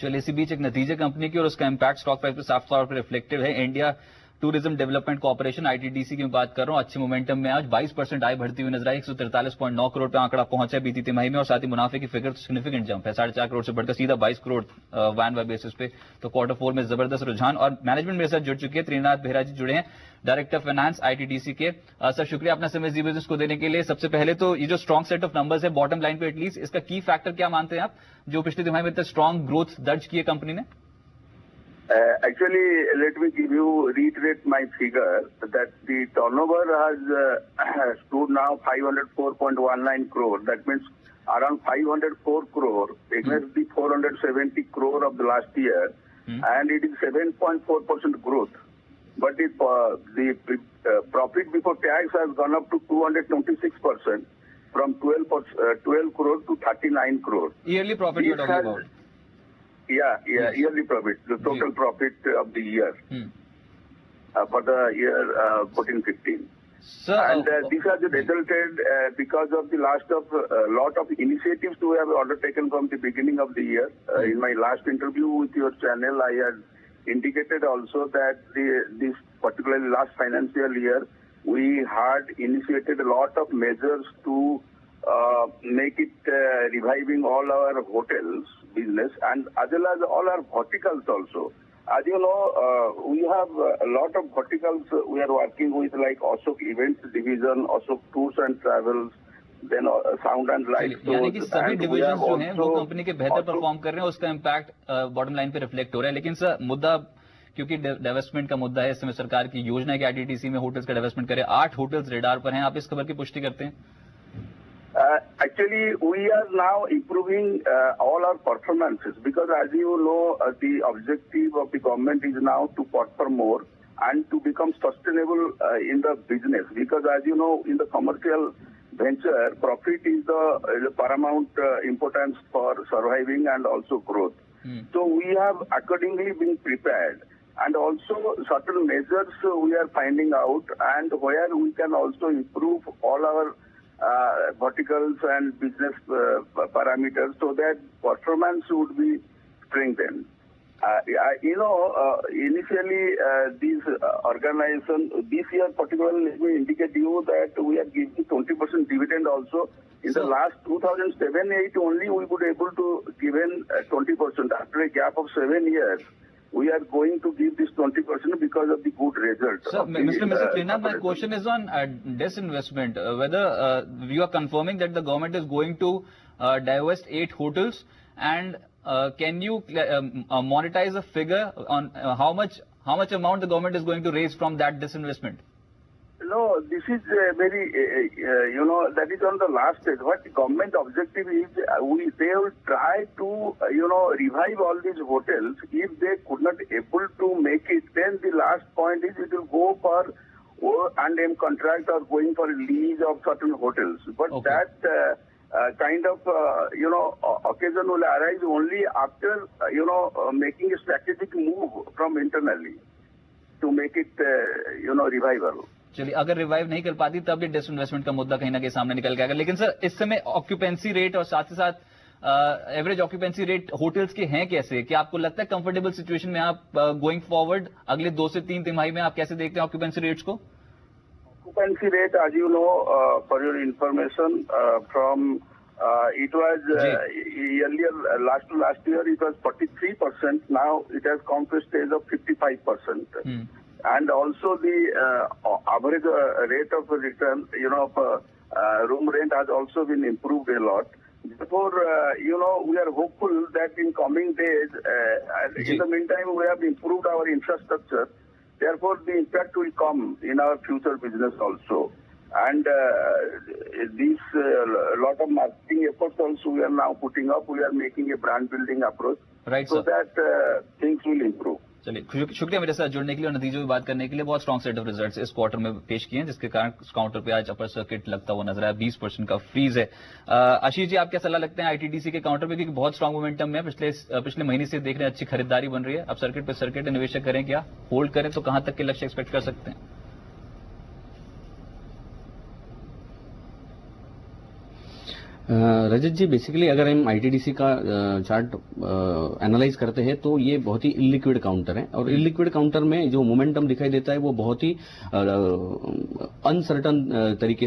चलिए, इसी बीच एक नतीजे कंपनी की और उसका इम्पैक्ट स्टॉक प्राइस पे साफ तौर पर रिफ्लेक्टिव है। India tourism development corporation ITDC की बात कर रहा हूं, अच्छे मोमेंटम में आज 22% आय बढ़ती हुई नजर आई। 143.9 करोड़ पे आंकड़ा पहुंचा बीती तिमाही में और साथ ही मुनाफे की फिगर सिग्निफिकेंट जंप है, 4.5 करोड़ से बढ़कर सीधा 22 करोड़ वैन वाई बेसिस पे। तो क्वार्टर 4 में जबरदस्त रुझान। और मैनेजमेंट मेरे साथ जुड़ चुके हैं, त्रिनाथ बेहरा जी जुड़े हैं, डायरेक्टर फाइनेंस आईटीडीसी के। सर शुक्रिया अपना समय जी बिजनेस को देने के लिए। सबसे पहले तो ये जो स्ट्रॉन्ग सेट ऑफ नंबर्स है बॉटम लाइन पे एटलीस्ट, इसका की फैक्टर क्या मानते हैं आप, जो पिछली तिमाही में इतना स्ट्रॉन्ग ग्रोथ दर्ज की है कंपनी ने? Actually, let me reiterate my figure that the turnover has stood now 504.19 crore. That means around 504 crore against the 470 crore of the last year, and it is 7.4% growth. But the profit before tax has gone up to 226% from 12 crore to 39 crore. Yearly profit you're talking about? Yeah, yes. Yearly profit, the total profit of the year for the year 14-15. Sir, and these are resulted because of the lot of initiatives we have undertaken from the beginning of the year. In my last interview with your channel, I had indicated also that this particularly last financial year, we had initiated a lot of measures to make it reviving all our hotels business and as well as all our verticals also. As you know, we have a lot of verticals we are working with, like Ashok Events Division, Ashok Tours and Travels, then Sound and Light. यानी कि सभी division जो हैं वो company के बेहतर perform कर रहे हैं, उसका इम्पैक्ट बॉटम लाइन पे रिफ्लेक्ट हो रहा है। लेकिन सर मुद्दा, क्योंकि डेवलपमेंट का मुद्दा है, इस समय सरकार की योजना है कि आईटीडीसी में होटल्स का डेवलपमेंट करे। 8 होटल्स रेडार पर हैं, आप इस खबर की पुष्टि करते हैं? Actually, we are now improving all our performances because, as you know, the objective of the government is now to prosper more and to become sustainable in the business. Because, as you know, in the commercial venture, profit is the paramount importance for surviving and also growth. So we have accordingly been prepared. And also certain measures we are finding out, and where we can also improve all our verticals and business parameters so that performance would be strengthened. Initially these organizations, this year particularly, let me indicate you that we are giving 20% dividend also. In the last 2007-8 only we would able to give 20%. After a gap of 7 years, we are going to give this 20% because of the good result. Sir, Mr. Trinath, my question is on disinvestment. Whether you are confirming that the government is going to divest 8 hotels, and can you monetize a figure on how much amount the government is going to raise from that disinvestment? No, this is very, that is on the last stage. What the government objective is, they will try to, revive all these hotels. If they could not able to make it, then the last point is it will go for O&M contract or going for a lease of certain hotels. But that kind of, occasion will arise only after, making a strategic move from internally to make it, revival. चलिए, अगर revive नहीं कर पाती तब ये disinvestment का मुद्दा कहीं ना कहीं सामने निकल के आएगा। लेकिन सर इस समय ऑक्यूपेंसी रेट और साथ ही साथ एवरेज ऑक्यूपेंसी रेट होटल्स के हैं कैसे? क्या आपको लगता है कंफर्टेबल सिचुएशन में आप गोइंग फॉरवर्ड अगले 2 से 3 तिमाही में आप कैसे देखते हैं ऑक्यूपेंसी रेट्स को? Occupancy rate, as you know, for your information, from it was earlier last year it was 43%. Now it has come to a stage of 55%. And also the average rate of return, room rent has also been improved a lot. Therefore, we are hopeful that in coming days, in the meantime, we have improved our infrastructure. Therefore, the impact will come in our future business also. And this lot of marketing efforts also we are now putting up. We are making a brand building approach, right, so that things will improve. चलिए, शुक्रिया मेरे साथ जुड़ने के लिए और नतीजों की बात करने के लिए। बहुत स्ट्रॉन्ग सेट ऑफ रिजल्ट्स इस क्वार्टर में पेश किए हैं, जिसके कारण काउंटर पे आज अपर सर्किट लगता हुआ नजर आया। 20% का फ्रीज है। आशीष जी, आप क्या सलाह लगते हैं आईटीडीसी के काउंटर पे, क्योंकि बहुत स्ट्रॉन्ग मोमेंटम है, पिछले महीने से देख रहे हैं अच्छी खरीदारी बन रही है। अब सर्किट पे सर्किट निवेशक करें क्या, होल्ड करें, तो कहां तक के लक्ष्य एक्सपेक्ट कर सकते हैं? रजत जी, बेसिकली अगर हम आईटीडीसी का चार्ट एनालाइज करते हैं तो ये बहुत ही इलिक्विड काउंटर है, और इलिक्विड काउंटर में जो मोमेंटम दिखाई देता है वो बहुत ही अनसर्टन तरीके